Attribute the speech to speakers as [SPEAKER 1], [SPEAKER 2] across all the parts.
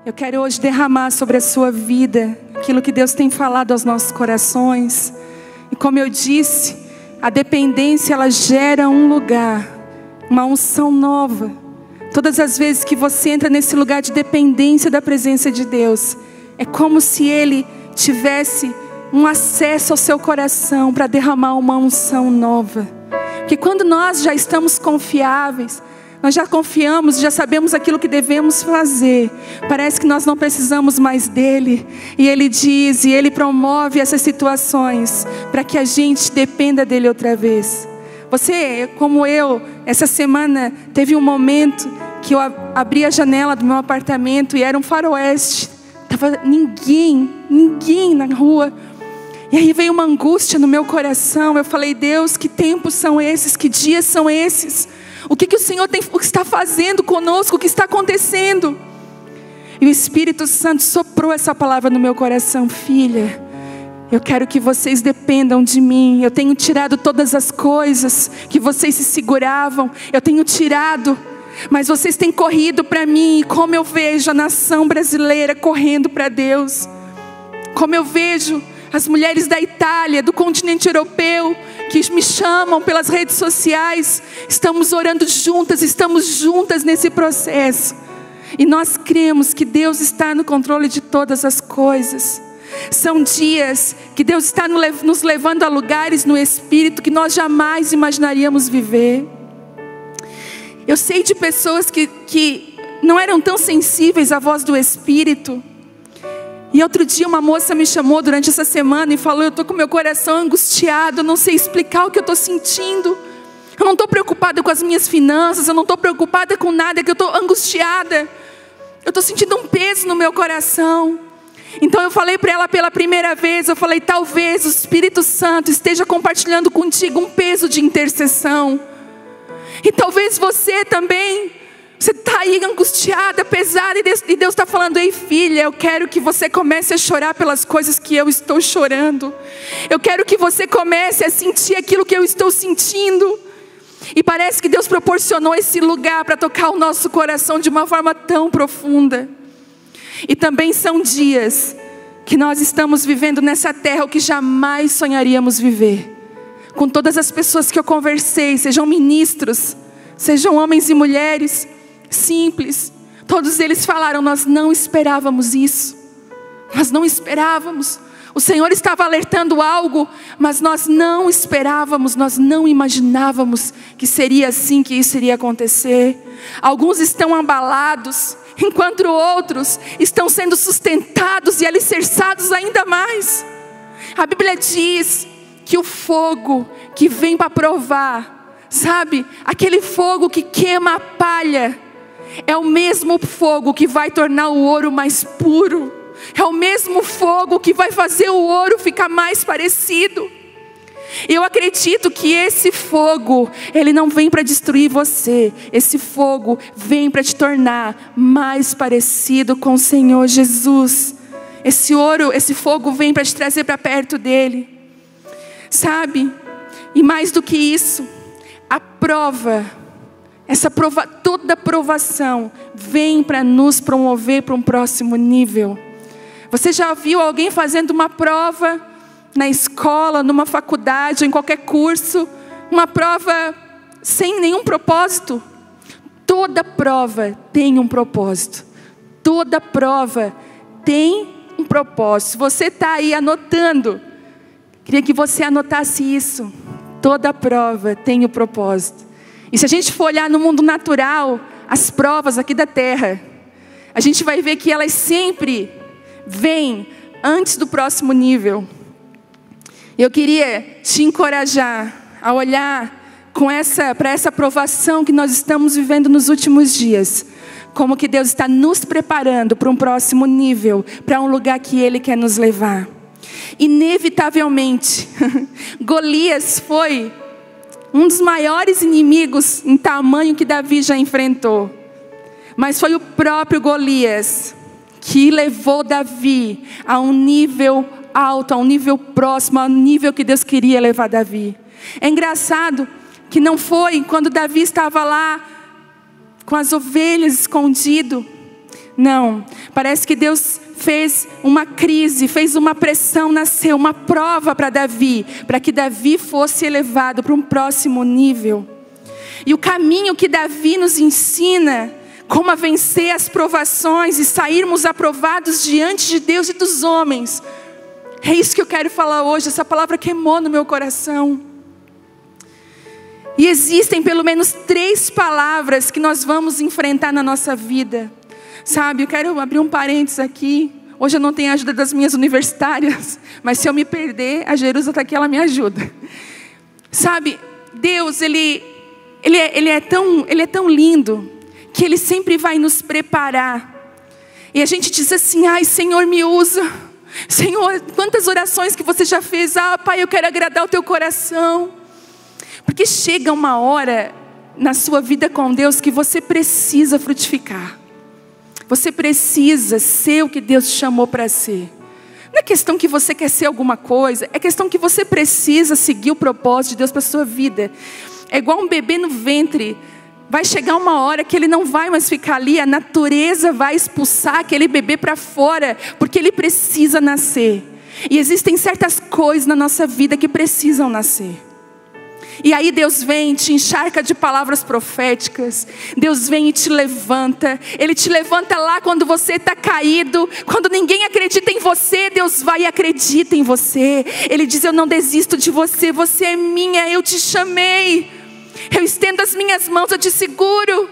[SPEAKER 1] Eu quero hoje derramar sobre a sua vida aquilo que Deus tem falado aos nossos corações. E como eu disse, a dependência ela gera um lugar, uma unção nova. Todas as vezes que você entra nesse lugar de dependência da presença de Deus, é como se Ele tivesse um acesso ao seu coração para derramar uma unção nova. Porque quando nós já estamos confiáveis, nós já confiamos, já sabemos aquilo que devemos fazer, parece que nós não precisamos mais dEle. E Ele diz, e Ele promove essas situações para que a gente dependa dEle outra vez. Você, como eu, essa semana teve um momento que eu abri a janela do meu apartamento e era um faroeste. Tava ninguém na rua. E aí veio uma angústia no meu coração. Eu falei, Deus, que tempos são esses? Que dias são esses? O que o Senhor está fazendo conosco? O que está acontecendo? E o Espírito Santo soprou essa palavra no meu coração. Filha, eu quero que vocês dependam de mim. Eu tenho tirado todas as coisas que vocês se seguravam. Eu tenho tirado, mas vocês têm corrido para mim. E como eu vejo a nação brasileira correndo para Deus. Como eu vejo as mulheres da Itália, do continente europeu, que me chamam pelas redes sociais. Estamos orando juntas, estamos juntas nesse processo. E nós cremos que Deus está no controle de todas as coisas. São dias que Deus está nos levando a lugares no Espírito que nós jamais imaginaríamos viver. Eu sei de pessoas que não eram tão sensíveis à voz do Espírito. E outro dia uma moça me chamou durante essa semana e falou, eu estou com meu coração angustiado, eu não sei explicar o que eu estou sentindo. Eu não estou preocupada com as minhas finanças, eu não estou preocupada com nada, que eu estou angustiada. Eu estou sentindo um peso no meu coração. Então eu falei para ela pela primeira vez, eu falei, talvez o Espírito Santo esteja compartilhando contigo um peso de intercessão. E talvez você também, você está aí angustiada, pesada, e Deus está falando, ei filha, eu quero que você comece a chorar pelas coisas que eu estou chorando. Eu quero que você comece a sentir aquilo que eu estou sentindo. E parece que Deus proporcionou esse lugar para tocar o nosso coração de uma forma tão profunda. E também são dias que nós estamos vivendo nessa terra o que jamais sonharíamos viver. Com todas as pessoas que eu conversei, sejam ministros, sejam homens e mulheres simples, todos eles falaram, nós não esperávamos isso. Nós não esperávamos. O Senhor estava alertando algo, mas nós não esperávamos, nós não imaginávamos que seria assim, que isso iria acontecer. Alguns estão abalados, enquanto outros estão sendo sustentados e alicerçados ainda mais. A Bíblia diz que o fogo que vem para provar, sabe, aquele fogo que queima a palha, é o mesmo fogo que vai tornar o ouro mais puro. É o mesmo fogo que vai fazer o ouro ficar mais parecido. Eu acredito que esse fogo, ele não vem para destruir você. Esse fogo vem para te tornar mais parecido com o Senhor Jesus. Esse fogo vem para te trazer para perto dele. Sabe? E mais do que isso, a prova, toda provação vem para nos promover para um próximo nível. Você já viu alguém fazendo uma prova na escola, numa faculdade, em qualquer curso, uma prova sem nenhum propósito? Toda prova tem um propósito. Toda prova tem um propósito. Se você está aí anotando, queria que você anotasse isso. Toda prova tem um propósito. E se a gente for olhar no mundo natural, as provas aqui da terra, a gente vai ver que elas sempre vêm antes do próximo nível. Eu queria te encorajar a olhar para essa provação que nós estamos vivendo nos últimos dias, como que Deus está nos preparando para um próximo nível, para um lugar que Ele quer nos levar. Inevitavelmente, Golias foi um dos maiores inimigos em tamanho que Davi já enfrentou. Mas foi o próprio Golias que levou Davi a um nível alto, a um nível próximo, ao nível que Deus queria levar Davi. É engraçado que não foi quando Davi estava lá com as ovelhas escondido, Não, parece que Deus fez uma crise, fez uma pressão, nasceu uma prova para Davi, para que Davi fosse elevado para um próximo nível. E o caminho que Davi nos ensina, como a vencer as provações e sairmos aprovados diante de Deus e dos homens, é isso que eu quero falar hoje. Essa palavra queimou no meu coração. E existem pelo menos 3 palavras que nós vamos enfrentar na nossa vida. Sabe, eu quero abrir um parênteses aqui. Hoje eu não tenho a ajuda das minhas universitárias, mas se eu me perder, a Jerusa está aqui, ela me ajuda. Sabe, Deus, Ele é tão lindo, que Ele sempre vai nos preparar. E a gente diz assim: ai, Senhor, me usa. Senhor, quantas orações que você já fez. Ah, Pai, eu quero agradar o teu coração. Porque chega uma hora na sua vida com Deus que você precisa frutificar. Você precisa ser o que Deus te chamou para ser. Não é questão que você quer ser alguma coisa, é questão que você precisa seguir o propósito de Deus para a sua vida. É igual um bebê no ventre. Vai chegar uma hora que ele não vai mais ficar ali, a natureza vai expulsar aquele bebê para fora, porque ele precisa nascer. E existem certas coisas na nossa vida que precisam nascer. E aí Deus vem e te encharca de palavras proféticas. Deus vem e te levanta. Ele te levanta lá quando você está caído. Quando ninguém acredita em você, Deus vai e acredita em você. Ele diz: eu não desisto de você. Você é minha, eu te chamei. Eu estendo as minhas mãos, eu te seguro.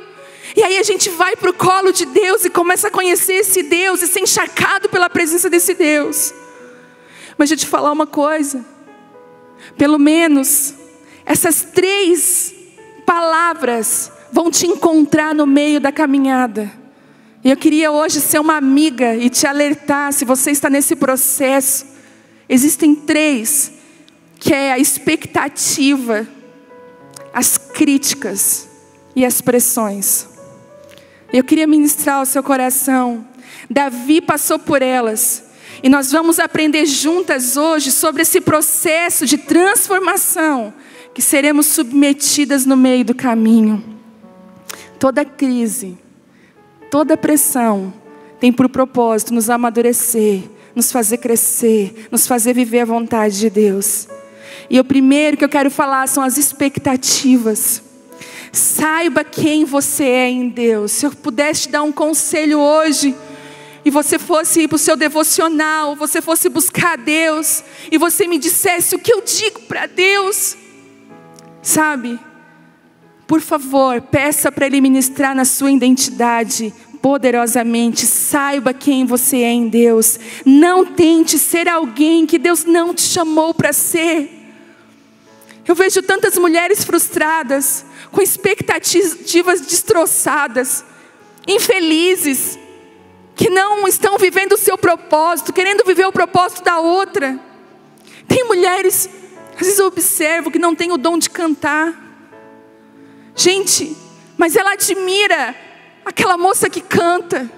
[SPEAKER 1] E aí a gente vai para o colo de Deus e começa a conhecer esse Deus e ser encharcado pela presença desse Deus. Mas deixa eu te falar uma coisa. Pelo menos essas 3 palavras vão te encontrar no meio da caminhada. E eu queria hoje ser uma amiga e te alertar, se você está nesse processo. Existem 3, que é a expectativa, as críticas e as pressões. Eu queria ministrar ao seu coração. Davi passou por elas. E nós vamos aprender juntas hoje sobre esse processo de transformação que seremos submetidas no meio do caminho. Toda crise, toda pressão tem por propósito nos amadurecer, nos fazer crescer, nos fazer viver a vontade de Deus. E o primeiro que eu quero falar são as expectativas. Saiba quem você é em Deus. Se eu pudesse te dar um conselho hoje, e você fosse ir para o seu devocional, você fosse buscar a Deus, e você me dissesse o que eu digo para Deus, sabe, por favor, peça para Ele ministrar na sua identidade poderosamente. Saiba quem você é em Deus. Não tente ser alguém que Deus não te chamou para ser. Eu vejo tantas mulheres frustradas, com expectativas destroçadas, infelizes, que não estão vivendo o seu propósito, querendo viver o propósito da outra. Tem mulheres, às vezes eu observo, que não tem o dom de cantar. Gente, mas ela admira aquela moça que canta.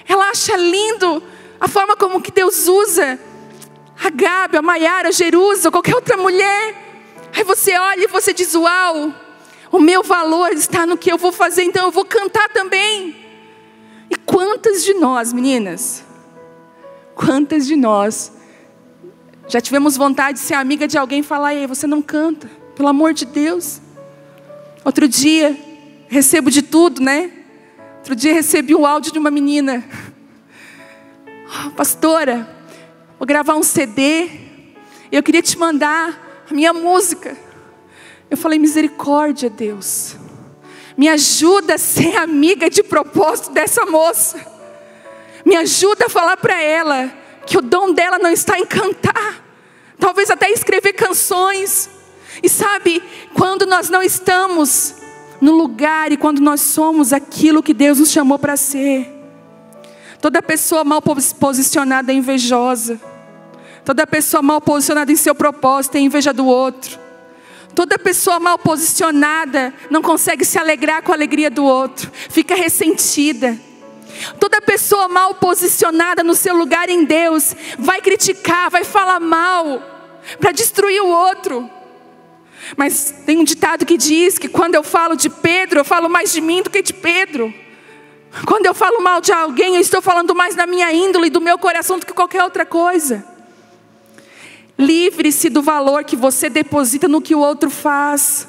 [SPEAKER 1] Ela acha lindo a forma como que Deus usa a Gabi, a Maiara, a Jerusa, ou qualquer outra mulher. Aí você olha e você diz: uau, o meu valor está no que eu vou fazer, então eu vou cantar também. E quantas de nós, meninas, quantas de nós já tivemos vontade de ser amiga de alguém e falar: ei, você não canta, pelo amor de Deus. Outro dia, recebo de tudo, né? Outro dia recebi um áudio de uma menina: oh, pastora, vou gravar um CD, eu queria te mandar a minha música. Eu falei: misericórdia, Deus, me ajuda a ser amiga de propósito dessa moça. Me ajuda a falar para ela que o dom dela não está em cantar, talvez até escrever canções. E sabe, quando nós não estamos no lugar e quando nós somos aquilo que Deus nos chamou para ser, toda pessoa mal posicionada é invejosa. Toda pessoa mal posicionada em seu propósito tem inveja do outro. Toda pessoa mal posicionada não consegue se alegrar com a alegria do outro, fica ressentida. Toda pessoa mal posicionada no seu lugar em Deus vai criticar, vai falar mal, para destruir o outro. Mas tem um ditado que diz que quando eu falo de Pedro, eu falo mais de mim do que de Pedro. Quando eu falo mal de alguém, eu estou falando mais da minha índole, do meu coração, do que qualquer outra coisa. Livre-se do valor que você deposita no que o outro faz.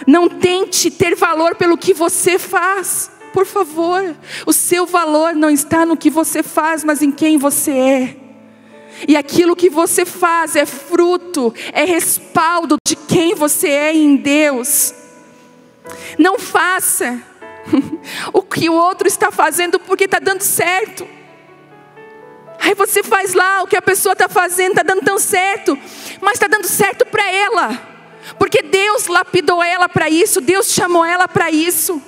[SPEAKER 1] Não tente ter valor pelo que você faz. Por favor, o seu valor não está no que você faz, mas em quem você é. E aquilo que você faz é fruto, é respaldo de quem você é em Deus. Não faça o que o outro está fazendo porque está dando certo. Aí você faz lá o que a pessoa está fazendo, está dando tão certo, mas está dando certo para ela, porque Deus lapidou ela para isso, Deus chamou ela para isso,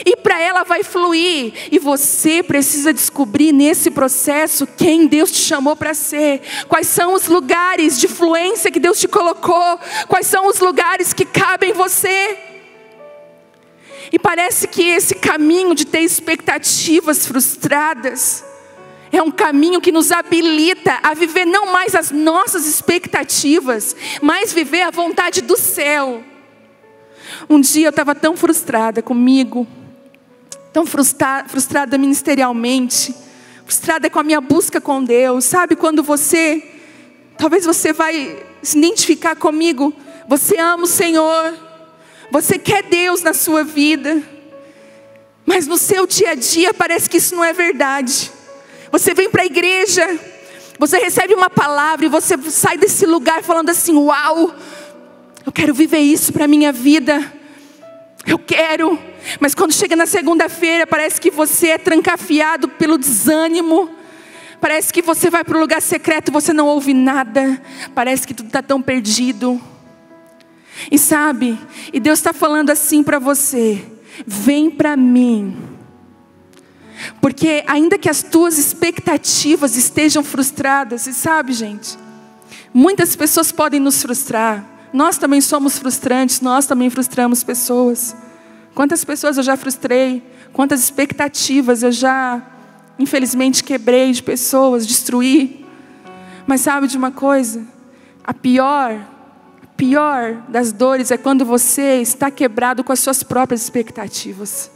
[SPEAKER 1] e para ela vai fluir. E você precisa descobrir nesse processo quem Deus te chamou para ser, quais são os lugares de influência que Deus te colocou, quais são os lugares que cabem você. E parece que esse caminho de ter expectativas frustradas é um caminho que nos habilita a viver não mais as nossas expectativas, mas viver a vontade do céu. Um dia eu estava tão frustrada comigo, tão frustrada ministerialmente, frustrada com a minha busca com Deus. Sabe quando talvez você vai se identificar comigo, você ama o Senhor, você quer Deus na sua vida, mas no seu dia a dia parece que isso não é verdade. Você vem para a igreja, você recebe uma palavra e você sai desse lugar falando assim: uau, eu quero viver isso para a minha vida, eu quero. Mas quando chega na segunda-feira, parece que você é trancafiado pelo desânimo, parece que você vai para o lugar secreto e você não ouve nada, parece que tudo está tão perdido. E sabe, e Deus está falando assim para você: vem para mim. Porque ainda que as tuas expectativas estejam frustradas, e sabe, gente, muitas pessoas podem nos frustrar. Nós também somos frustrantes, nós também frustramos pessoas. Quantas pessoas eu já frustrei, quantas expectativas eu já, infelizmente, quebrei de pessoas, destruí. Mas sabe de uma coisa? A pior das dores é quando você está quebrado com as suas próprias expectativas.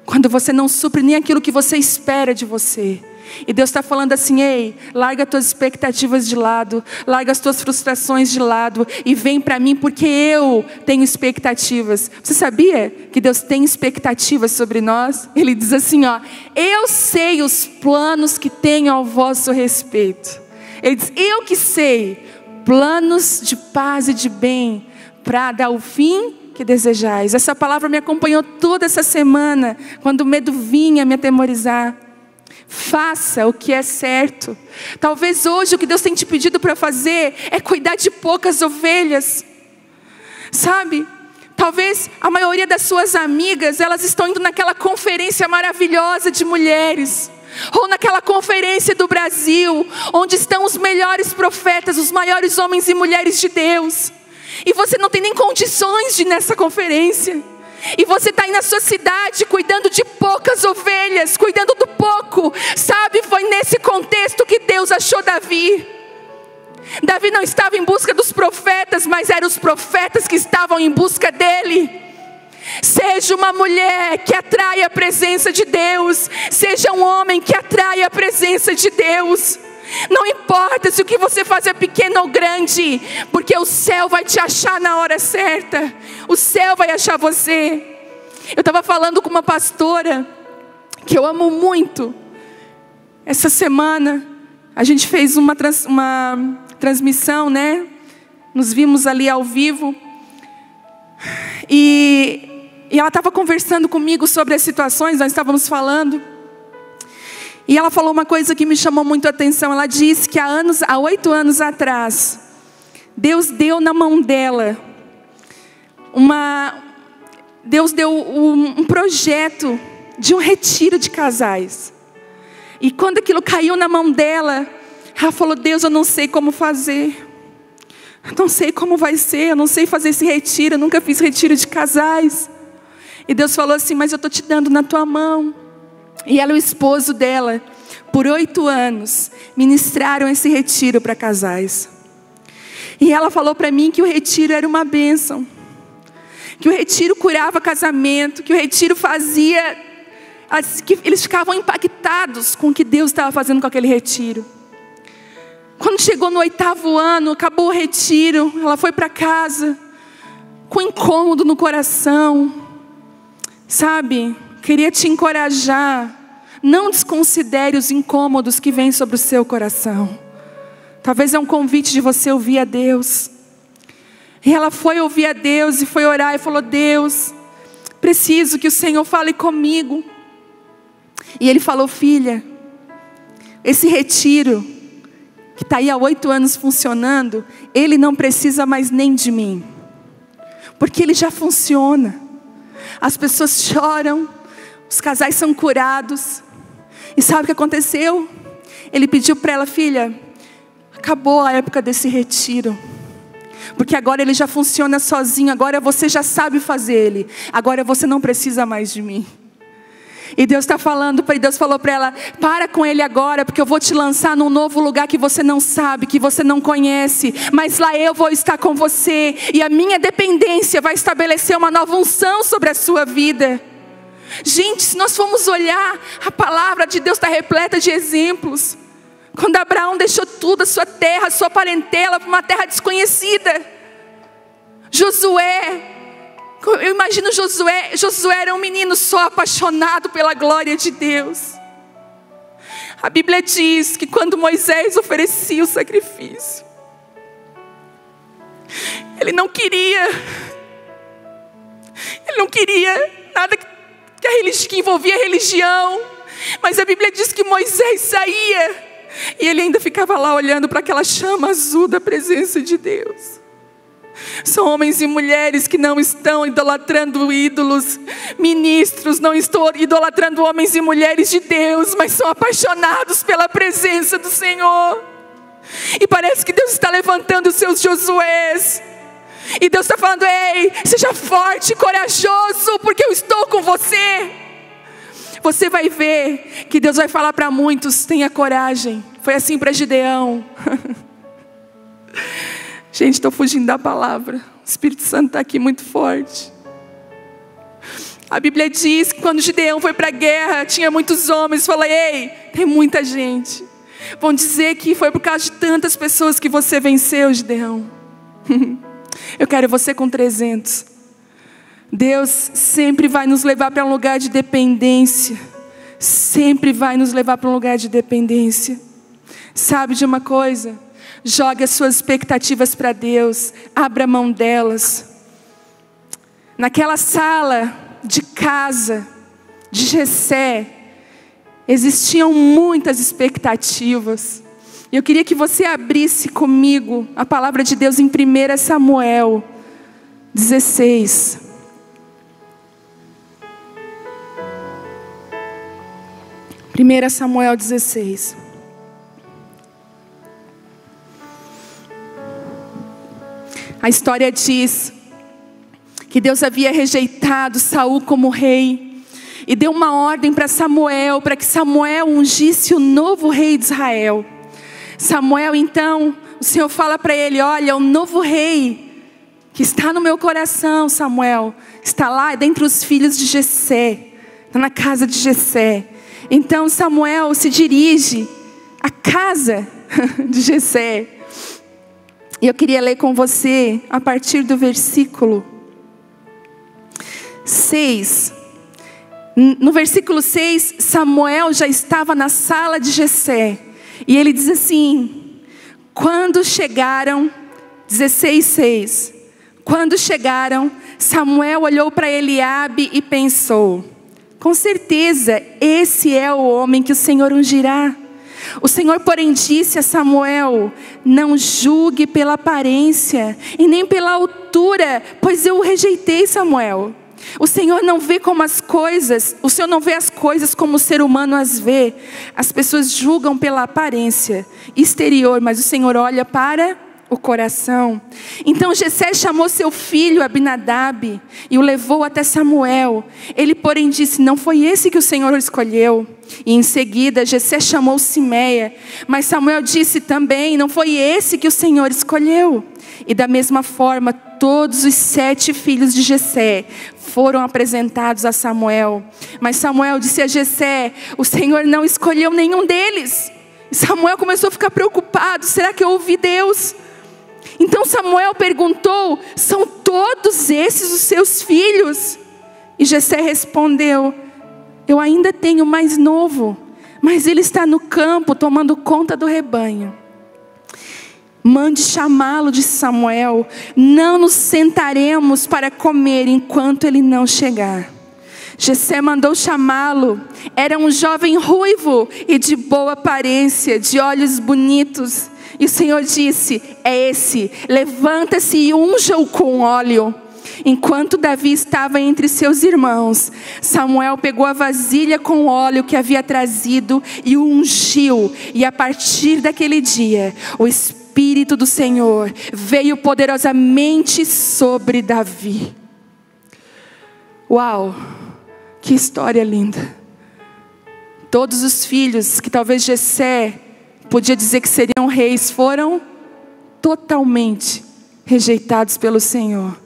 [SPEAKER 1] Quando você não supre nem aquilo que você espera de você. E Deus está falando assim: ei, larga as tuas expectativas de lado, larga as tuas frustrações de lado e vem para mim, porque eu tenho expectativas. Você sabia que Deus tem expectativas sobre nós? Ele diz assim, ó: eu sei os planos que tenho ao vosso respeito. Ele diz: eu que sei, planos de paz e de bem, para dar o fim que desejais. Essa palavra me acompanhou toda essa semana, quando o medo vinha me atemorizar. Faça o que é certo. Talvez hoje o que Deus tem te pedido para fazer é cuidar de poucas ovelhas. Sabe? Talvez a maioria das suas amigas, elas estão indo naquela conferência maravilhosa de mulheres, ou naquela conferência do Brasil, onde estão os melhores profetas, os maiores homens e mulheres de Deus. E você não tem nem condições de ir nessa conferência. E você está aí na sua cidade cuidando de poucas ovelhas, cuidando do pouco. Sabe, foi nesse contexto que Deus achou Davi. Davi não estava em busca dos profetas, mas eram os profetas que estavam em busca dele. Seja uma mulher que atrai a presença de Deus, seja um homem que atrai a presença de Deus. Não importa se o que você faz é pequeno ou grande, porque o céu vai te achar na hora certa. O céu vai achar você. Eu estava falando com uma pastora que eu amo muito. Essa semana a gente fez uma transmissão, né? Nos vimos ali ao vivo. E ela estava conversando comigo sobre as situações, nós estávamos falando. E ela falou uma coisa que me chamou muito a atenção. Ela disse que há 8 anos atrás, Deus deu na mão dela Deus deu um projeto de um retiro de casais. E quando aquilo caiu na mão dela, ela falou: Deus, eu não sei como fazer. Eu não sei como vai ser, eu não sei fazer esse retiro, eu nunca fiz retiro de casais. E Deus falou assim: mas eu estou te dando na tua mão. E ela e o esposo dela, por 8 anos, ministraram esse retiro para casais. E ela falou para mim que o retiro era uma bênção, que o retiro curava casamento, que o retiro fazia eles ficavam impactados com o que Deus estava fazendo com aquele retiro. Quando chegou no 8º ano, acabou o retiro, ela foi para casa, com incômodo no coração. Sabe, queria te encorajar, não desconsidere os incômodos que vêm sobre o seu coração. Talvez é um convite de você ouvir a Deus. E ela foi ouvir a Deus e foi orar e falou: Deus, preciso que o Senhor fale comigo. E Ele falou: filha, esse retiro, que está aí há 8 anos funcionando, ele não precisa mais nem de mim, porque ele já funciona. As pessoas choram, os casais são curados. E sabe o que aconteceu? Ele pediu para ela: filha, acabou a época desse retiro, porque agora ele já funciona sozinho, agora você já sabe fazer ele, agora você não precisa mais de mim. E Deus está falando, Deus falou para ela: para com ele agora, porque eu vou te lançar num novo lugar que você não sabe, que você não conhece, mas lá eu vou estar com você, e a minha dependência vai estabelecer uma nova unção sobre a sua vida. Gente, se nós formos olhar, a palavra de Deus está repleta de exemplos. Quando Abraão deixou tudo, a sua terra, a sua parentela, para uma terra desconhecida. Josué, eu imagino Josué era um menino só apaixonado pela glória de Deus. A Bíblia diz que quando Moisés oferecia o sacrifício, ele não queria nada que envolvia a religião. Mas a Bíblia diz que Moisés saía e ele ainda ficava lá olhando para aquela chama azul da presença de Deus. São homens e mulheres que não estão idolatrando ídolos, ministros, não estão idolatrando homens e mulheres de Deus, mas são apaixonados pela presença do Senhor. E parece que Deus está levantando os seus Josués. E Deus está falando: ei, seja forte e corajoso, porque eu estou com você. Você vai ver que Deus vai falar para muitos: tenha coragem. Foi assim para Gideão. Gente, estou fugindo da palavra. O Espírito Santo está aqui muito forte. A Bíblia diz que quando Gideão foi para a guerra, tinha muitos homens. Falei: ei, tem muita gente. Vão dizer que foi por causa de tantas pessoas que você venceu, Gideão. Eu quero você com 300. Deus sempre vai nos levar para um lugar de dependência. Sempre vai nos levar para um lugar de dependência. Sabe de uma coisa? Jogue as suas expectativas para Deus. Abra mão delas. Naquela sala de casa de Jessé, existiam muitas expectativas. E eu queria que você abrisse comigo a palavra de Deus em 1 Samuel 16. Samuel 16. A história diz que Deus havia rejeitado Saul como rei e deu uma ordem para Samuel, para que Samuel ungisse o novo rei de Israel. Samuel, então, o Senhor fala para ele: olha, o novo rei que está no meu coração, Samuel, está lá dentre os filhos de Jessé, está na casa de Jessé. Então Samuel se dirige à casa de Jessé. E eu queria ler com você a partir do versículo 6. No versículo 6, Samuel já estava na sala de Jessé. E ele diz assim: quando chegaram, 16:6. Quando chegaram, Samuel olhou para Eliabe e pensou: com certeza esse é o homem que o Senhor ungirá. O Senhor, porém, disse a Samuel: não julgue pela aparência e nem pela altura, pois eu o rejeitei, Samuel. O Senhor não vê como as coisas, o Senhor não vê as coisas como o ser humano as vê. As pessoas julgam pela aparência exterior, mas o Senhor olha para o coração. Então Jessé chamou seu filho Abinadab e o levou até Samuel. Ele, porém, disse: não foi esse que o Senhor escolheu. E em seguida Jessé chamou Simeia. Mas Samuel disse também: não foi esse que o Senhor escolheu. E da mesma forma todos os 7 filhos de Jessé foram apresentados a Samuel. Mas Samuel disse a Jessé: o Senhor não escolheu nenhum deles. E Samuel começou a ficar preocupado: será que eu ouvi Deus? Então Samuel perguntou: são todos esses os seus filhos? E Jessé respondeu: eu ainda tenho mais novo, mas ele está no campo tomando conta do rebanho. Mande chamá-lo, disse Samuel. Não nos sentaremos para comer enquanto ele não chegar. Jessé mandou chamá-lo. Era um jovem ruivo e de boa aparência, de olhos bonitos. E o Senhor disse: é esse, levanta-se e unja-o com óleo. Enquanto Davi estava entre seus irmãos, Samuel pegou a vasilha com óleo que havia trazido e o ungiu. E a partir daquele dia, o Espírito do Senhor veio poderosamente sobre Davi. Uau, que história linda. Todos os filhos que talvez Jessé podia dizer que seriam reis, foram totalmente rejeitados pelo Senhor.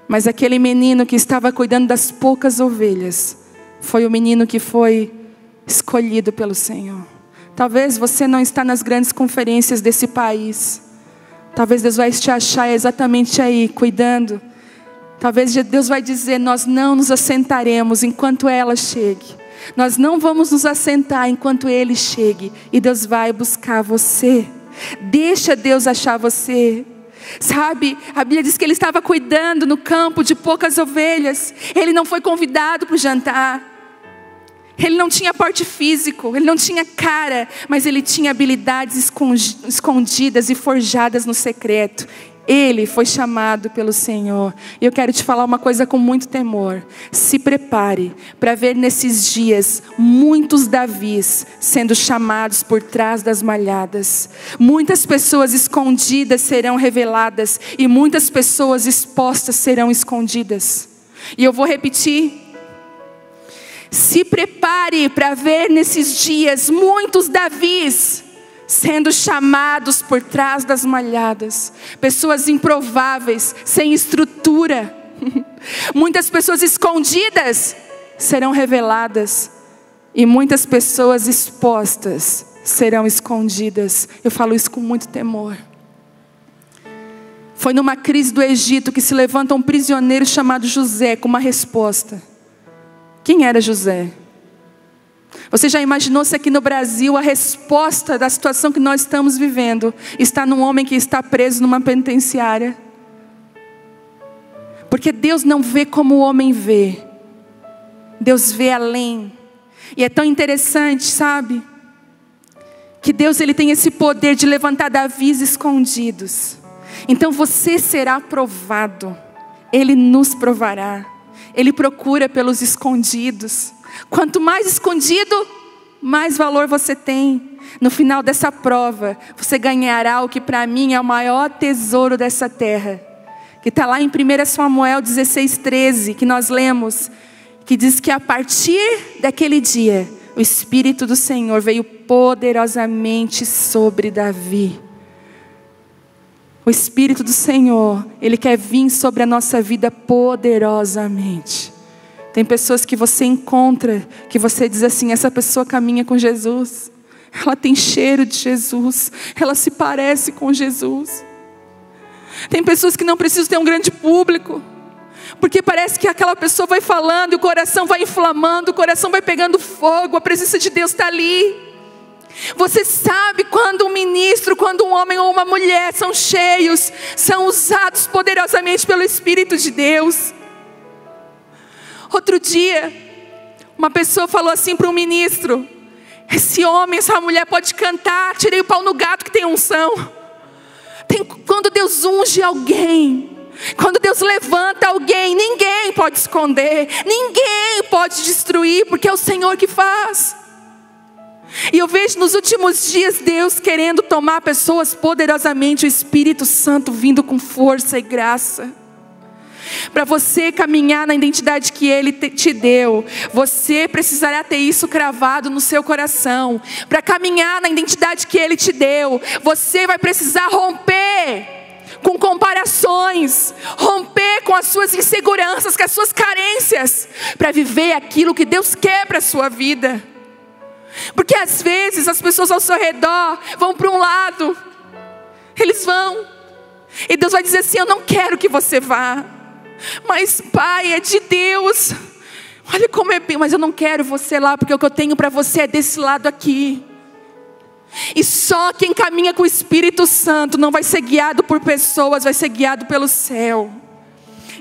[SPEAKER 1] Mas aquele menino que estava cuidando das poucas ovelhas, foi o menino que foi escolhido pelo Senhor. Talvez você não está nas grandes conferências desse país. Talvez Deus vai te achar exatamente aí, cuidando. Talvez Deus vai dizer: nós não nos assentaremos enquanto ela chegue. Nós não vamos nos assentar enquanto ele chegue. E Deus vai buscar você. Deixa Deus achar você. Sabe, a Bíblia diz que ele estava cuidando no campo de poucas ovelhas. Ele não foi convidado para o jantar. Ele não tinha porte físico, ele não tinha cara, mas ele tinha habilidades escondidas e forjadas no secreto. Ele foi chamado pelo Senhor. E eu quero te falar uma coisa com muito temor. Se prepare para ver nesses dias muitos Davis sendo chamados por trás das malhadas. Muitas pessoas escondidas serão reveladas e muitas pessoas expostas serão escondidas. E eu vou repetir. Se prepare para ver nesses dias muitos Davis sendo chamados por trás das malhadas. Pessoas improváveis, sem estrutura. Muitas pessoas escondidas serão reveladas. E muitas pessoas expostas serão escondidas. Eu falo isso com muito temor. Foi numa crise do Egito que se levanta um prisioneiro chamado José com uma resposta. Quem era José? Você já imaginou se aqui no Brasil a resposta da situação que nós estamos vivendo está num homem que está preso numa penitenciária? Porque Deus não vê como o homem vê. Deus vê além. E é tão interessante, sabe? Que Deus ele tem esse poder de levantar Davis escondidos. Então você será provado. Ele nos provará. Ele procura pelos escondidos. Quanto mais escondido, mais valor você tem. No final dessa prova, você ganhará o que para mim é o maior tesouro dessa terra. Que está lá em 1 Samuel 16:13, que nós lemos. Que diz que a partir daquele dia, o Espírito do Senhor veio poderosamente sobre Davi. O Espírito do Senhor, Ele quer vir sobre a nossa vida poderosamente. Tem pessoas que você encontra, que você diz assim: essa pessoa caminha com Jesus. Ela tem cheiro de Jesus. Ela se parece com Jesus. Tem pessoas que não precisam ter um grande público. Porque parece que aquela pessoa vai falando e o coração vai inflamando, o coração vai pegando fogo, a presença de Deus está ali. Você sabe quando um ministro, quando um homem ou uma mulher são cheios, são usados poderosamente pelo Espírito de Deus. Outro dia, uma pessoa falou assim para um ministro: esse homem, essa mulher pode cantar, tirei o pau no gato que tem unção. Quando Deus unge alguém, quando Deus levanta alguém, ninguém pode esconder, ninguém pode destruir, porque é o Senhor que faz. E eu vejo nos últimos dias Deus querendo tomar pessoas poderosamente, o Espírito Santo vindo com força e graça. Para você caminhar na identidade que Ele te deu, você precisará ter isso cravado no seu coração. Para caminhar na identidade que Ele te deu, você vai precisar romper com comparações, romper com as suas inseguranças, com as suas carências, para viver aquilo que Deus quer para a sua vida. Porque às vezes as pessoas ao seu redor vão para um lado, eles vão, e Deus vai dizer assim: eu não quero que você vá, mas Pai, é de Deus, olha como é bem, mas eu não quero você lá, porque o que eu tenho para você é desse lado aqui. E só quem caminha com o Espírito Santo não vai ser guiado por pessoas, vai ser guiado pelo céu.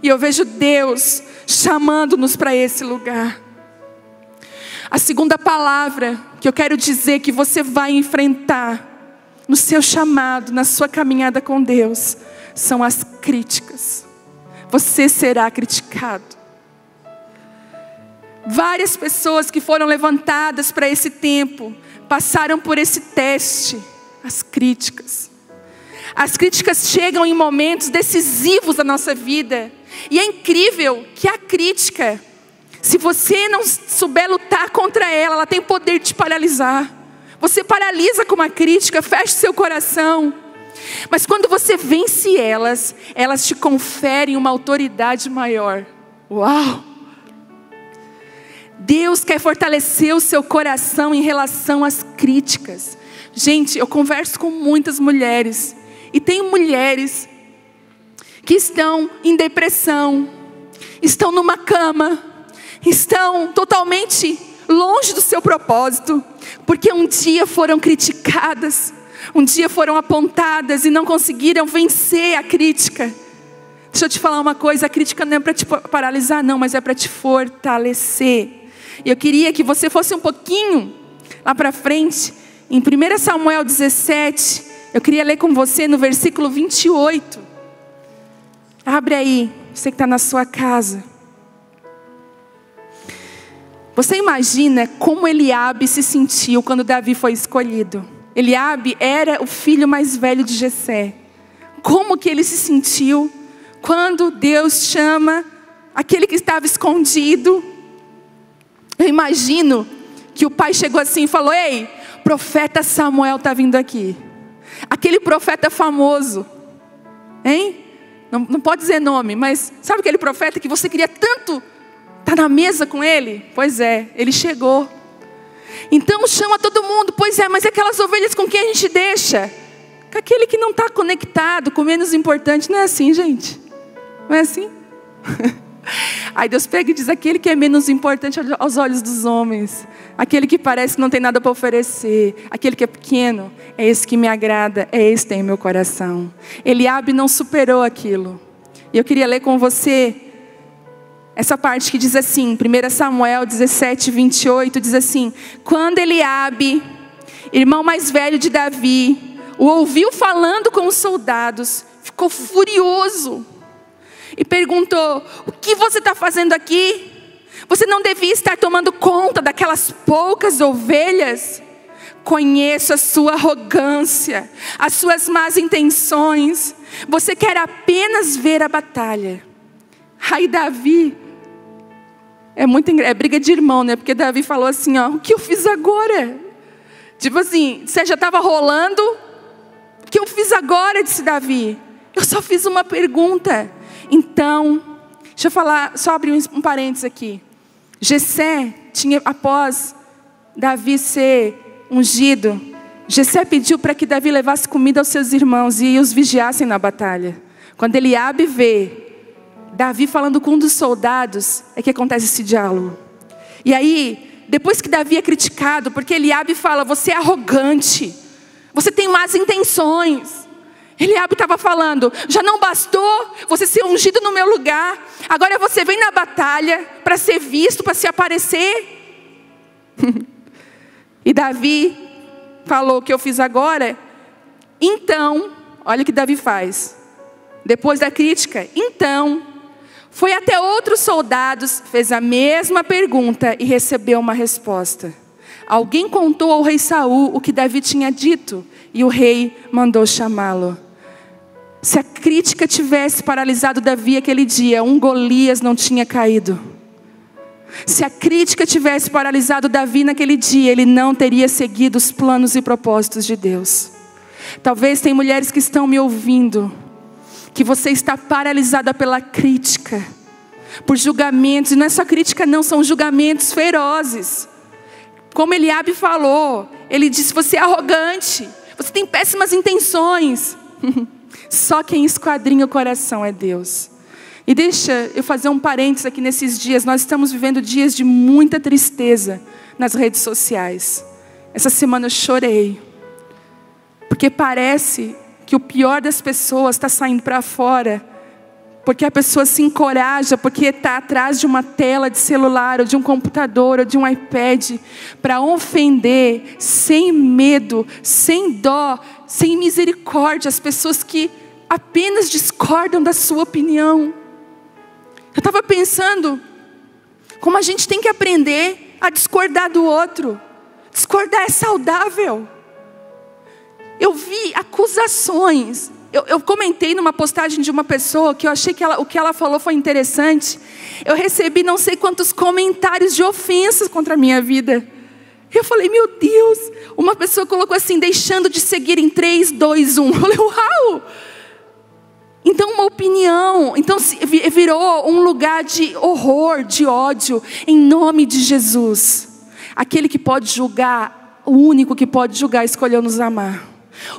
[SPEAKER 1] E eu vejo Deus chamando-nos para esse lugar. A segunda palavra que eu quero dizer que você vai enfrentar no seu chamado, na sua caminhada com Deus, são as críticas. Você será criticado. Várias pessoas que foram levantadas para esse tempo passaram por esse teste, as críticas. As críticas chegam em momentos decisivos da nossa vida. E é incrível que a crítica, se você não souber lutar contra ela, ela tem poder de te paralisar. Você paralisa com uma crítica, fecha seu coração. Mas quando você vence elas, elas te conferem uma autoridade maior. Uau! Deus quer fortalecer o seu coração em relação às críticas. Gente, eu converso com muitas mulheres. E tem mulheres que estão em depressão, estão numa cama, estão totalmente longe do seu propósito, porque um dia foram criticadas, um dia foram apontadas e não conseguiram vencer a crítica. Deixa eu te falar uma coisa, a crítica não é para te paralisar não, mas é para te fortalecer. E eu queria que você fosse um pouquinho lá para frente, em 1 Samuel 17, eu queria ler com você no versículo 28. Abre aí, você que está na sua casa. Você imagina como Eliabe se sentiu quando Davi foi escolhido? Eliabe era o filho mais velho de Jessé. Como que ele se sentiu quando Deus chama aquele que estava escondido? Eu imagino que o pai chegou assim e falou: ei, profeta Samuel está vindo aqui. Aquele profeta famoso, hein? Não pode dizer nome, mas sabe aquele profeta que você queria tanto estar na mesa com ele? Pois é, ele chegou. Então chama todo mundo. Pois é, mas aquelas ovelhas com quem a gente deixa? Com aquele que não está conectado, com o menos importante. Não é assim, gente? Não é assim? Aí Deus pega e diz: aquele que é menos importante aos olhos dos homens, aquele que parece que não tem nada para oferecer, aquele que é pequeno, é esse que me agrada, é esse que tem em meu coração. Eliabe não superou aquilo. E eu queria ler com você essa parte que diz assim, 1 Samuel 17, 28, diz assim: quando Eliabe, irmão mais velho de Davi, o ouviu falando com os soldados, ficou furioso e perguntou: o que você está fazendo aqui? Você não devia estar tomando conta daquelas poucas ovelhas? Conheço a sua arrogância, as suas más intenções. Você quer apenas ver a batalha. Aí Davi, é briga de irmão, né? Porque Davi falou assim, ó: o que eu fiz agora? Tipo assim, você já estava rolando? O que eu fiz agora? Disse Davi. Eu só fiz uma pergunta. Então, deixa eu falar, só abrir um parênteses aqui. Jessé tinha, após Davi ser ungido, Jessé pediu para que Davi levasse comida aos seus irmãos e os vigiassem na batalha. Quando Eliabe vê Davi falando com um dos soldados, é que acontece esse diálogo. E aí, depois que Davi é criticado, porque Eliabe fala: você é arrogante, você tem más intenções. Eliabe estava falando: já não bastou você ser ungido no meu lugar, agora você vem na batalha para ser visto, para se aparecer. E Davi falou: o que eu fiz agora? Então, olha o que Davi faz. Depois da crítica, então, foi até outros soldados, fez a mesma pergunta e recebeu uma resposta. Alguém contou ao rei Saul o que Davi tinha dito e o rei mandou chamá-lo. Se a crítica tivesse paralisado Davi aquele dia, Golias não tinha caído. Se a crítica tivesse paralisado Davi naquele dia, ele não teria seguido os planos e propósitos de Deus. Talvez tem mulheres que estão me ouvindo que você está paralisada pela crítica, por julgamentos. E não é só crítica não, são julgamentos ferozes. Como Eliabe falou, ele disse: você é arrogante, você tem péssimas intenções. Só quem esquadrinha o coração é Deus. E deixa eu fazer um parênteses aqui nesses dias. Nós estamos vivendo dias de muita tristeza nas redes sociais. Essa semana eu chorei, porque parece que o pior das pessoas está saindo para fora, porque a pessoa se encoraja, porque está atrás de uma tela de celular, ou de um computador, ou de um iPad, para ofender, sem medo, sem dó, sem misericórdia, as pessoas que apenas discordam da sua opinião. Eu estava pensando, como a gente tem que aprender a discordar do outro. Discordar é saudável. Eu vi acusações. Eu comentei numa postagem de uma pessoa que eu achei que o que ela falou foi interessante. Eu recebi não sei quantos comentários de ofensas contra a minha vida. Eu falei: meu Deus. Uma pessoa colocou assim: deixando de seguir em 3, 2, 1. Eu falei: uau. Então uma opinião, então virou um lugar de horror, de ódio. Em nome de Jesus. Aquele que pode julgar, o único que pode julgar, escolheu nos amar.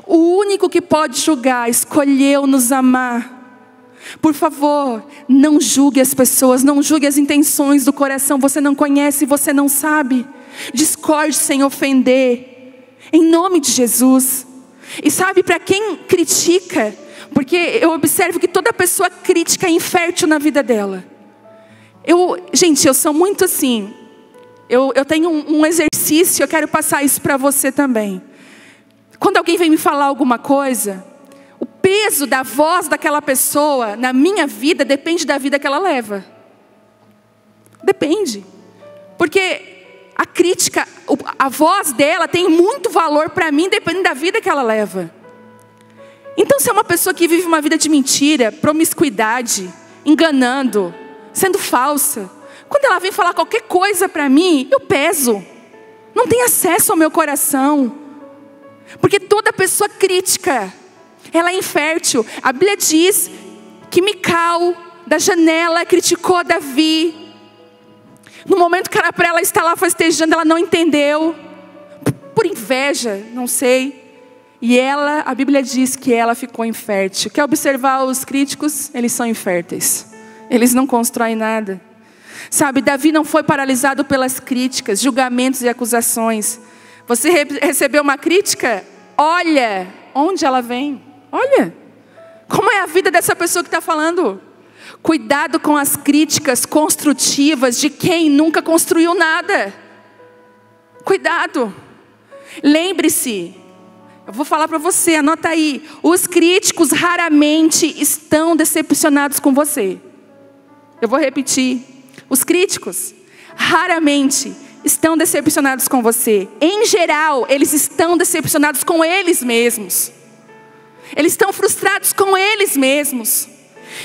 [SPEAKER 1] O único que pode julgar, escolheu nos amar. Por favor, não julgue as pessoas, não julgue as intenções do coração. Você não conhece, você não sabe. Discorde sem ofender, em nome de Jesus. E sabe, para quem critica, porque eu observo que toda pessoa crítica é infértil na vida dela. Gente, eu sou muito assim. Eu tenho um exercício, eu quero passar isso para você também. Quando alguém vem me falar alguma coisa, o peso da voz daquela pessoa na minha vida depende da vida que ela leva. Depende. Porque a crítica, a voz dela tem muito valor para mim, dependendo da vida que ela leva. Então, se é uma pessoa que vive uma vida de mentira, promiscuidade, enganando, sendo falsa, quando ela vem falar qualquer coisa para mim, eu peso. Não tem acesso ao meu coração. Porque toda pessoa crítica, ela é infértil. A Bíblia diz que Mical, da janela, criticou Davi. No momento que era para ela estar lá festejando, ela não entendeu. Por inveja, não sei. E ela, a Bíblia diz que ela ficou infértil. Quer observar os críticos? Eles são inférteis. Eles não constroem nada. Sabe, Davi não foi paralisado pelas críticas, julgamentos e acusações. Você recebeu uma crítica? Olha onde ela vem. Olha como é a vida dessa pessoa que está falando. Cuidado com as críticas construtivas de quem nunca construiu nada. Cuidado. Lembre-se, eu vou falar para você, anota aí. Os críticos raramente estão decepcionados com você. Eu vou repetir. Os críticos raramente estão decepcionados com você. Em geral, eles estão decepcionados com eles mesmos. Eles estão frustrados com eles mesmos.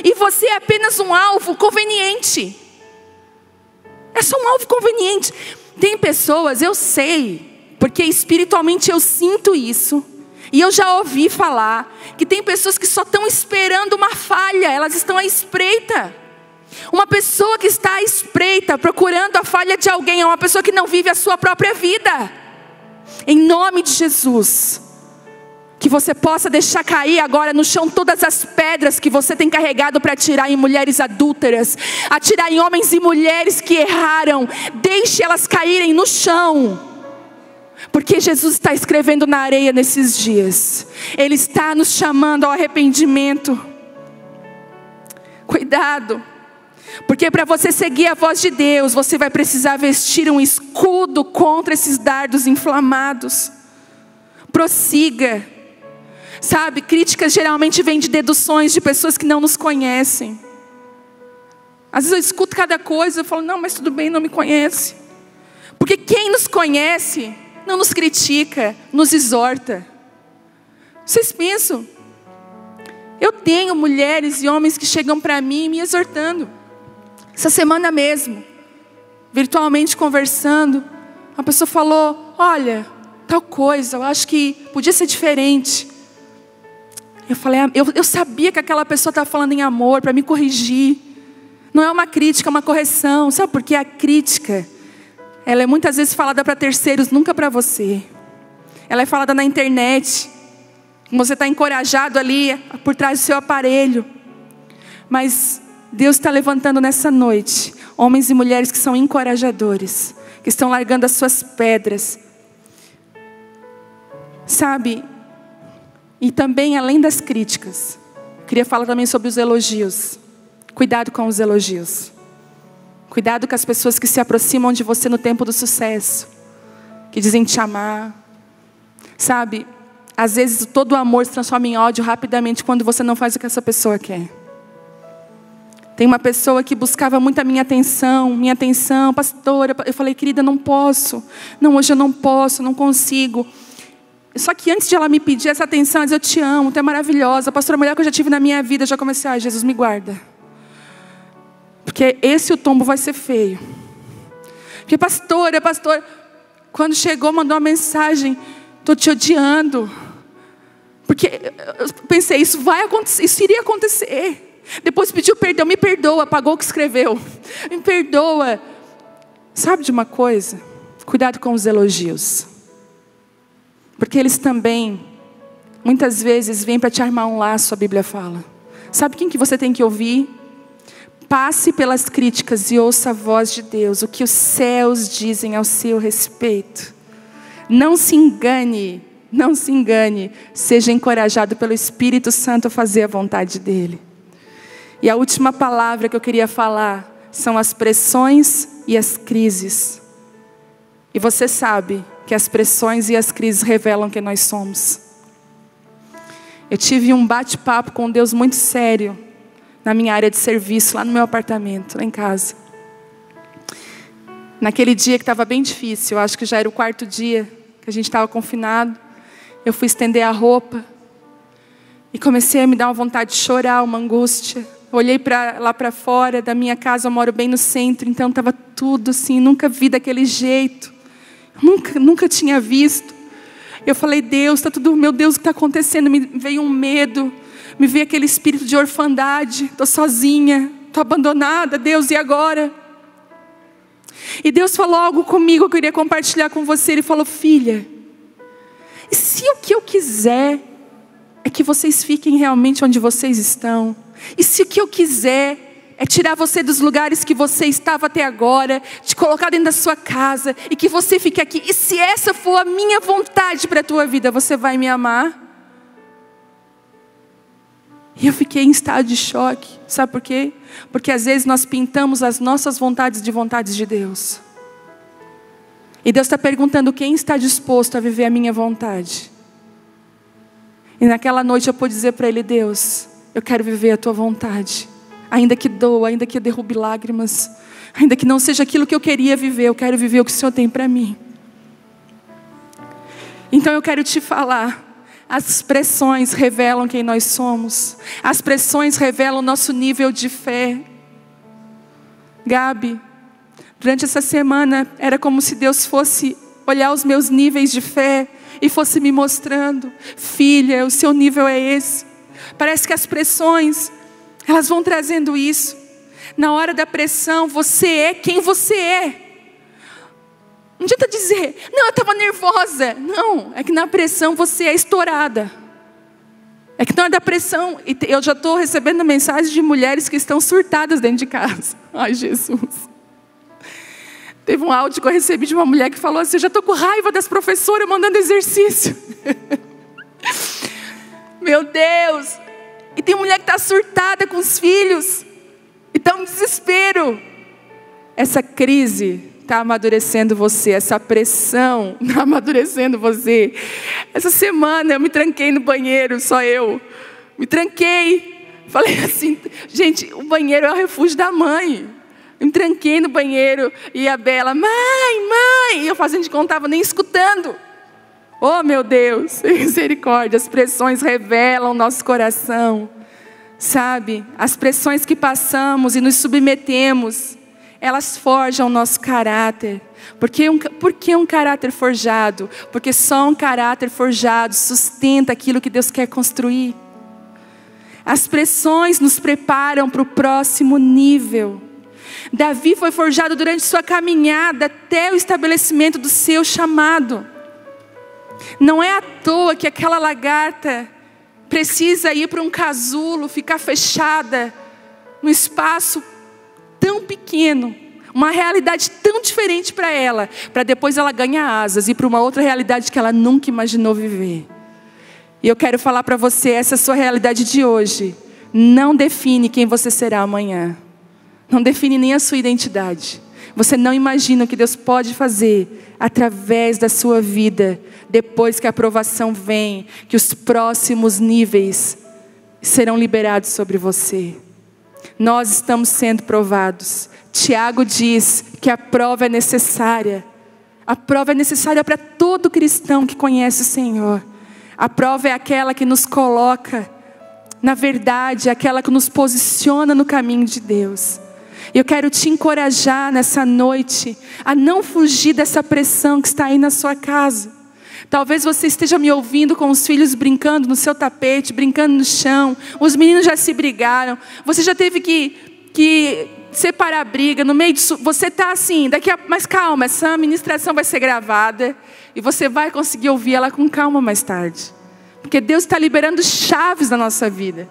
[SPEAKER 1] E você é apenas um alvo conveniente. É só um alvo conveniente. Tem pessoas, eu sei, porque espiritualmente eu sinto isso. E eu já ouvi falar que tem pessoas que só estão esperando uma falha. Elas estão à espreita. Uma pessoa que está à espreita, procurando a falha de alguém, é uma pessoa que não vive a sua própria vida. Em nome de Jesus, que você possa deixar cair agora no chão todas as pedras que você tem carregado para atirar em mulheres adúlteras, atirar em homens e mulheres que erraram. Deixe elas caírem no chão. Porque Jesus está escrevendo na areia nesses dias. Ele está nos chamando ao arrependimento. Cuidado. Porque para você seguir a voz de Deus, você vai precisar vestir um escudo contra esses dardos inflamados. Prossiga. Sabe, críticas geralmente vêm de deduções de pessoas que não nos conhecem. Às vezes eu escuto cada coisa, eu falo: não, mas tudo bem, não me conhece. Porque quem nos conhece não nos critica, nos exorta. Vocês pensam? Eu tenho mulheres e homens que chegam para mim me exortando. Essa semana mesmo, virtualmente conversando, uma pessoa falou: olha, tal coisa, eu acho que podia ser diferente. Eu falei, eu sabia que aquela pessoa estava falando em amor, para me corrigir. Não é uma crítica, é uma correção. Sabe por quê? A crítica, ela é muitas vezes falada para terceiros, nunca para você. Ela é falada na internet. Você está encorajado ali, por trás do seu aparelho. Mas Deus está levantando nessa noite homens e mulheres que são encorajadores, que estão largando as suas pedras. Sabe? E também, além das críticas, eu queria falar também sobre os elogios. Cuidado com os elogios. Cuidado com as pessoas que se aproximam de você no tempo do sucesso, que dizem te amar. Sabe? Às vezes todo o amor se transforma em ódio rapidamente quando você não faz o que essa pessoa quer. Tem uma pessoa que buscava muito a minha atenção, pastora. Eu falei, querida, não posso. Não, hoje eu não posso, não consigo. Só que antes de ela me pedir essa atenção, ela dizia, eu te amo, tu é maravilhosa. A pastora melhor que eu já tive na minha vida, eu já comecei, ai, Jesus, me guarda. Porque o tombo vai ser feio. Porque pastora, quando chegou, mandou uma mensagem, estou te odiando. Porque eu pensei, isso vai acontecer, isso iria acontecer. Depois pediu perdão, me perdoa, apagou o que escreveu. Me perdoa. Sabe de uma coisa? Cuidado com os elogios. Porque eles também, muitas vezes, vêm para te armar um laço, a Bíblia fala. Sabe quem que você tem que ouvir? Passe pelas críticas e ouça a voz de Deus, o que os céus dizem ao seu respeito. Não se engane, seja encorajado pelo Espírito Santo a fazer a vontade dEle. E a última palavra que eu queria falar são as pressões e as crises. E você sabe que as pressões e as crises revelam quem nós somos. Eu tive um bate-papo com Deus muito sério na minha área de serviço, lá no meu apartamento, lá em casa. Naquele dia que estava bem difícil, eu acho que já era o 4º dia que a gente estava confinado, eu fui estender a roupa e comecei a me dar uma vontade de chorar, uma angústia. Olhei lá para fora da minha casa, eu moro bem no centro, então estava tudo assim, nunca vi daquele jeito. Nunca tinha visto. Eu falei, Deus, está tudo, meu Deus, o que está acontecendo? Me veio um medo, me veio aquele espírito de orfandade. Estou sozinha, estou abandonada, Deus, e agora? E Deus falou algo comigo, eu queria compartilhar com você. Ele falou, filha, e se o que eu quiser é que vocês fiquem realmente onde vocês estão? E se o que eu quiser é tirar você dos lugares que você estava até agora, te colocar dentro da sua casa e que você fique aqui, e se essa for a minha vontade para a tua vida, você vai me amar? E eu fiquei em estado de choque. Sabe por quê? Porque às vezes nós pintamos as nossas vontades de vontades de Deus. E Deus está perguntando, quem está disposto a viver a minha vontade? E naquela noite eu pude dizer para Ele, Deus, eu quero viver a tua vontade. Ainda que doa, ainda que eu derrube lágrimas, ainda que não seja aquilo que eu queria viver, eu quero viver o que o Senhor tem para mim. Então eu quero te falar, as pressões revelam quem nós somos. As pressões revelam o nosso nível de fé. Gabi, durante essa semana, era como se Deus fosse olhar os meus níveis de fé e fosse me mostrando, filha, o seu nível é esse. Parece que as pressões, elas vão trazendo isso. Na hora da pressão, você é quem você é. Não adianta dizer, não, eu estava nervosa. Não, é que na pressão você é estourada. É que na hora da pressão, eu já estou recebendo mensagens de mulheres que estão surtadas dentro de casa. Ai, Jesus. Teve um áudio que eu recebi de uma mulher que falou assim, eu já estou com raiva das professoras mandando exercício. Meu Deus. E tem mulher que está surtada com os filhos. E está um desespero. Essa crise está amadurecendo você. Essa pressão está amadurecendo você. Essa semana eu me tranquei no banheiro, só eu. Me tranquei. Falei assim, gente, o banheiro é o refúgio da mãe. Eu me tranquei no banheiro e a Bela, mãe. E eu fazendo de conta, não estava nem escutando. Oh meu Deus, misericórdia, as pressões revelam o nosso coração. Sabe, as pressões que passamos e nos submetemos, elas forjam o nosso caráter. Por que um caráter forjado? Porque só um caráter forjado sustenta aquilo que Deus quer construir. As pressões nos preparam para o próximo nível. Davi foi forjado durante sua caminhada até o estabelecimento do seu chamado. Não é à toa que aquela lagarta precisa ir para um casulo, ficar fechada num espaço tão pequeno, uma realidade tão diferente para ela, para depois ela ganhar asas e ir para uma outra realidade que ela nunca imaginou viver. E eu quero falar para você, essa sua realidade de hoje não define quem você será amanhã. Não define nem a sua identidade. Você não imagina o que Deus pode fazer através da sua vida, depois que a aprovação vem, que os próximos níveis serão liberados sobre você. Nós estamos sendo provados. Tiago diz que a prova é necessária. A prova é necessária para todo cristão que conhece o Senhor. A prova é aquela que nos coloca na verdade, aquela que nos posiciona no caminho de Deus. Eu quero te encorajar nessa noite a não fugir dessa pressão que está aí na sua casa. Talvez você esteja me ouvindo com os filhos brincando no seu tapete, brincando no chão. Os meninos já se brigaram. Você já teve que separar a briga no meio disso. Você está assim, mas calma, essa ministração vai ser gravada. E você vai conseguir ouvir ela com calma mais tarde. Porque Deus está liberando chaves na nossa vida.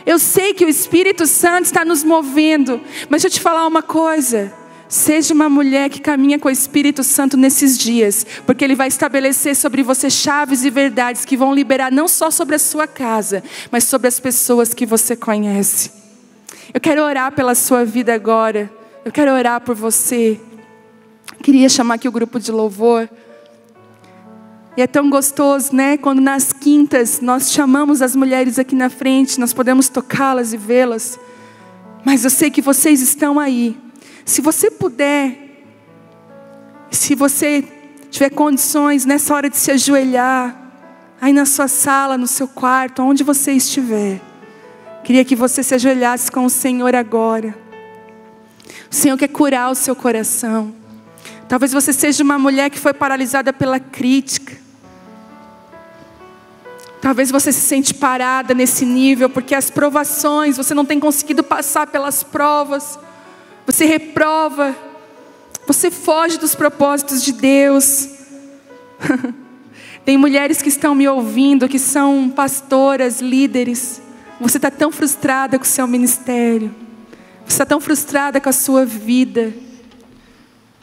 [SPEAKER 1] Eu sei que o Espírito Santo está nos movendo. Mas deixa eu te falar uma coisa. Seja uma mulher que caminha com o Espírito Santo nesses dias, porque Ele vai estabelecer sobre você chaves e verdades que vão liberar não só sobre a sua casa, mas sobre as pessoas que você conhece. Eu quero orar pela sua vida agora. Eu quero orar por você. Queria chamar aqui o grupo de louvor. E é tão gostoso, né? Quando nas quintas nós chamamos as mulheres aqui na frente, nós podemos tocá-las e vê-las. Mas eu sei que vocês estão aí. Se você puder, se você tiver condições nessa hora de se ajoelhar, aí na sua sala, no seu quarto, onde você estiver, queria que você se ajoelhasse com o Senhor agora. O Senhor quer curar o seu coração. Talvez você seja uma mulher que foi paralisada pela crítica. Talvez você se sente parada nesse nível, porque as provações, você não tem conseguido passar pelas provas. Você reprova, você foge dos propósitos de Deus. Tem mulheres que estão me ouvindo, que são pastoras, líderes. Você está tão frustrada com o seu ministério. Você está tão frustrada com a sua vida.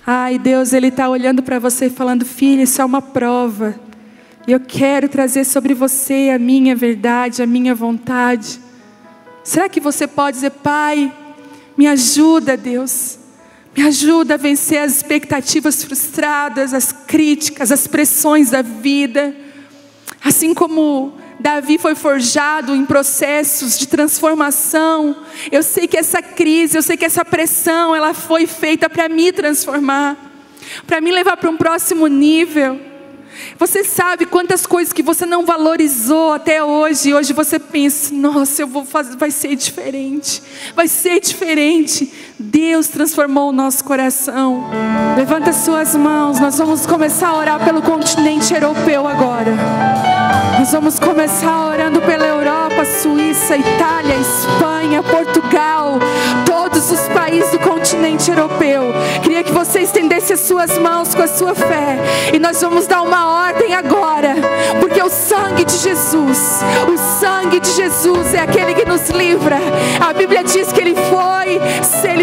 [SPEAKER 1] Ai, Deus, Ele está olhando para você e falando: filha, isso é uma prova. E eu quero trazer sobre você a minha verdade, a minha vontade. Será que você pode dizer: Pai, me ajuda, Deus. Me ajuda a vencer as expectativas frustradas, as críticas, as pressões da vida. Assim como Davi foi forjado em processos de transformação, eu sei que essa crise, eu sei que essa pressão, ela foi feita para me transformar, para me levar para um próximo nível. Você sabe quantas coisas que você não valorizou até hoje, e hoje você pensa: nossa, eu vou fazer, vai ser diferente. Vai ser diferente. Deus transformou o nosso coração. Levanta suas mãos, nós vamos começar a orar pelo continente europeu agora. Nós vamos começar orando pela Europa, Suíça, Itália, Espanha, Portugal, todos os países do continente europeu. Queria que você estendesse as suas mãos com a sua fé, e nós vamos dar uma ordem agora, porque o sangue de Jesus é aquele que nos livra. A Bíblia diz que Ele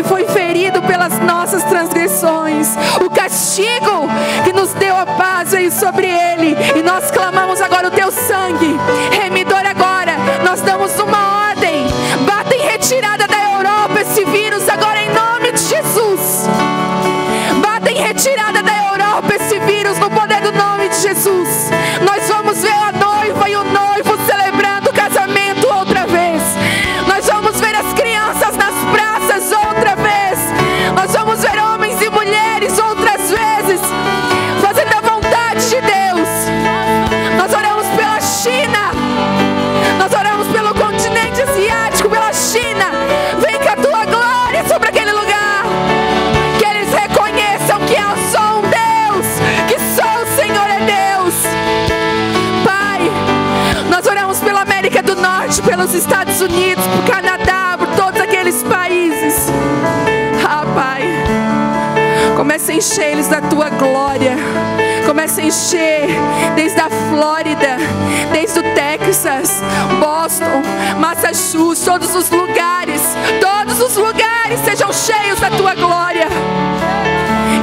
[SPEAKER 1] foi ferido pelas nossas transgressões. O castigo que nos deu a paz veio sobre Ele, e nós clamamos agora o Teu sangue remidor agora. Nós damos uma ordem: bata em retirada da Europa esse vírus agora, em nome de Jesus. Bata em retirada da Europa esse vírus no poder do nome de Jesus. Nós vamos ver a noiva e o noivo celebrando o casamento outra vez. Nós vamos ver as crianças nas praças outra vez. Nós vamos ver homens e mulheres outras vezes fazendo a vontade de Deus. Nós oramos pela China, nós oramos pelo continente asiático, pela China. Vem com a Tua glória sobre aquele lugar, que eles reconheçam que há só um Deus, que só o Senhor é Deus. Pai, nós oramos pela América do Norte, pelos Estados Estados Unidos, por Canadá, por todos aqueles países. Ah, Pai, comece a encher eles da Tua glória. Comece a encher desde a Flórida, desde o Texas, Boston, Massachusetts, todos os lugares sejam cheios da Tua glória.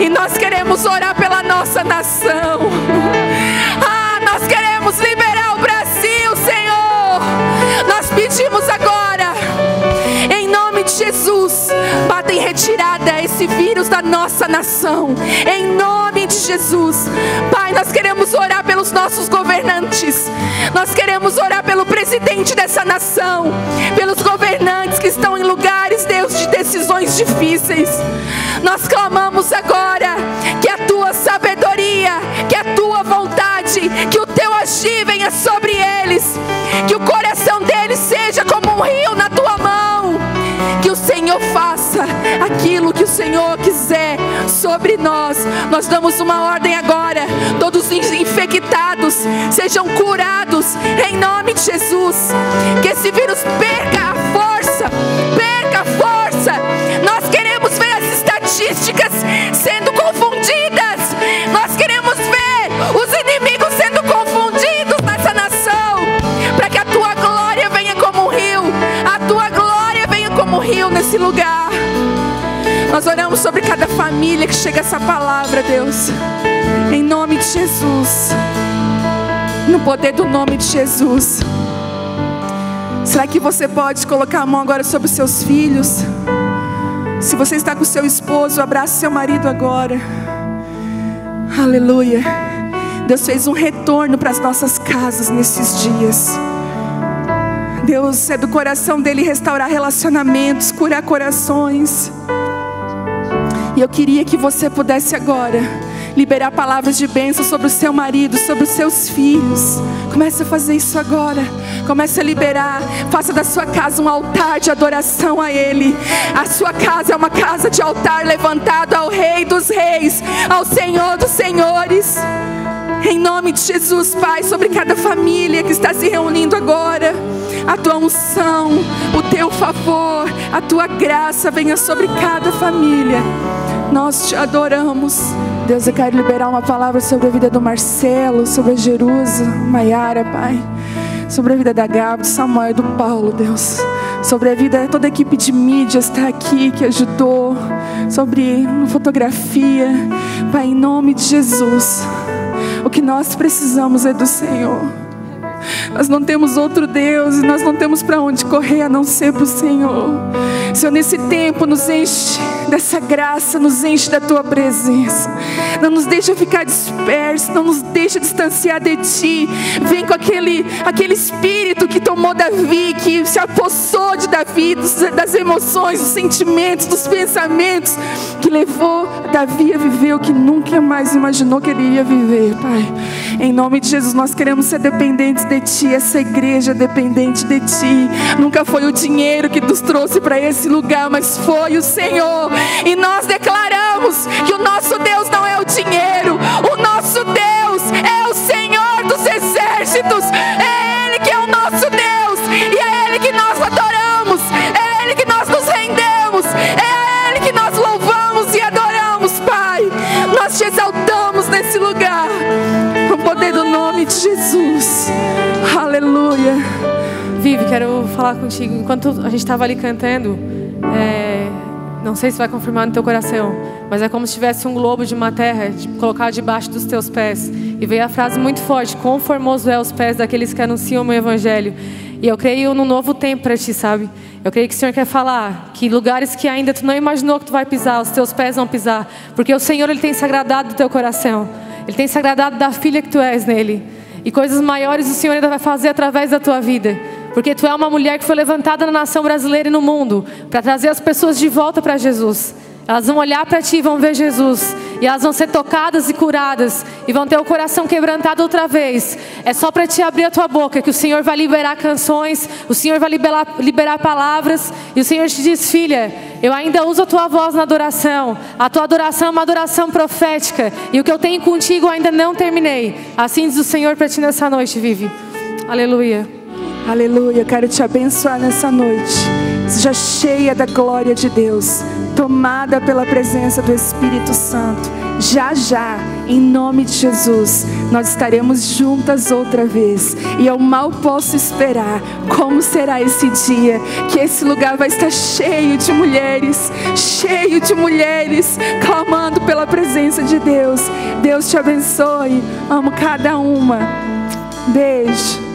[SPEAKER 1] E nós queremos orar pela nossa nação. Ah, nós queremos liberar o Brasil, Senhor. Nós pedimos agora, em nome de Jesus, bata em retirada esse vírus da nossa nação, em nome de Jesus. Pai, nós queremos orar pelos nossos governantes, nós queremos orar pelo presidente dessa nação, pelos governantes que estão em lugares, Deus, de decisões difíceis. Nós clamamos agora que a Tua sabedoria, que a Tua vontade, que o Teu agir venha sobre eles, que o coração deles seja como um rio na Tua mão, que o Senhor faça aquilo que o Senhor quiser sobre nós. Nós damos uma ordem agora, todos os infectados sejam curados em nome de Jesus, que esse vírus perca a força, perca a força. Nós queremos ver as estatísticas sendo confundidas, nós queremos ver os inimigos sendo confundidos nessa nação, para que a Tua glória venha como um rio, a Tua glória venha como um rio nesse lugar. Nós oramos sobre cada família que chega essa palavra, Deus, em nome de Jesus, no poder do nome de Jesus. Será que você pode colocar a mão agora sobre os seus filhos? Se você está com seu esposo, abrace seu marido agora. Aleluia. Deus fez um retorno para as nossas casas nesses dias. Deus, é do coração dele restaurar relacionamentos, curar corações. E eu queria que você pudesse agora liberar palavras de bênção sobre o seu marido, sobre os seus filhos. Comece a fazer isso agora. Comece a liberar. Faça da sua casa um altar de adoração a Ele. A sua casa é uma casa de altar levantado ao Rei dos Reis, ao Senhor dos Senhores. Em nome de Jesus, Pai, sobre cada família que está se reunindo agora, a Tua unção, o Teu favor, a Tua graça venha sobre cada família. Nós Te adoramos. Deus, eu quero liberar uma palavra sobre a vida do Marcelo, sobre a Jerusa, Maiara, Pai, sobre a vida da Gabi, do Samuel e do Paulo, Deus, sobre a vida, toda a equipe de mídia está aqui, que ajudou, sobre uma fotografia, Pai, em nome de Jesus. O que nós precisamos é do Senhor. Nós não temos outro Deus, e nós não temos para onde correr a não ser para o Senhor. Senhor, nesse tempo nos enche dessa graça, nos enche da Tua presença. Não nos deixa ficar dispersos, não nos deixa distanciar de Ti. Vem com aquele espírito que tomou Davi, que se apossou de Davi, das emoções, dos sentimentos, dos pensamentos, que levou Davi a viver o que nunca mais imaginou que ele ia viver, Pai. Em nome de Jesus, nós queremos ser dependentes de Ti. Essa igreja é dependente de Ti. Nunca foi o dinheiro que nos trouxe para esse lugar, mas foi o Senhor. E nós declaramos que o nosso Deus não é o dinheiro, o nosso Deus é o Senhor dos exércitos. É Ele que é o nosso Deus, e é Ele que nós adoramos, é Ele que nós nos rendemos, é Ele que nós louvamos e adoramos, Pai. Nós Te exaltamos nesse lugar, no poder do nome de Jesus. Aleluia.
[SPEAKER 2] Vivi, quero falar contigo. Enquanto a gente estava ali cantando, não sei se vai confirmar no teu coração, mas é como se tivesse um globo de uma terra colocado debaixo dos teus pés. E veio a frase muito forte: quão formoso é os pés daqueles que anunciam o meu evangelho. E eu creio num novo tempo para ti, sabe? Eu creio que o Senhor quer falar que lugares que ainda tu não imaginou que tu vai pisar, os teus pés vão pisar, porque o Senhor, Ele tem se agradado do teu coração. Ele tem se agradado da filha que tu és nele. E coisas maiores o Senhor ainda vai fazer através da tua vida, porque tu é uma mulher que foi levantada na nação brasileira e no mundo para trazer as pessoas de volta para Jesus. Elas vão olhar para ti e vão ver Jesus, e elas vão ser tocadas e curadas, e vão ter o coração quebrantado outra vez. É só para te abrir a tua boca que o Senhor vai liberar canções, o Senhor vai liberar palavras. E o Senhor te diz: filha, eu ainda uso a tua voz na adoração. A tua adoração é uma adoração profética, e o que eu tenho contigo ainda não terminei. Assim diz o Senhor para ti nessa noite, Vivi. Aleluia.
[SPEAKER 1] Aleluia, eu quero te abençoar nessa noite. Seja cheia da glória de Deus, tomada pela presença do Espírito Santo. Já já, em nome de Jesus, nós estaremos juntas outra vez. E eu mal posso esperar como será esse dia, que esse lugar vai estar cheio de mulheres clamando pela presença de Deus. Deus te abençoe. Amo cada uma. Beijo.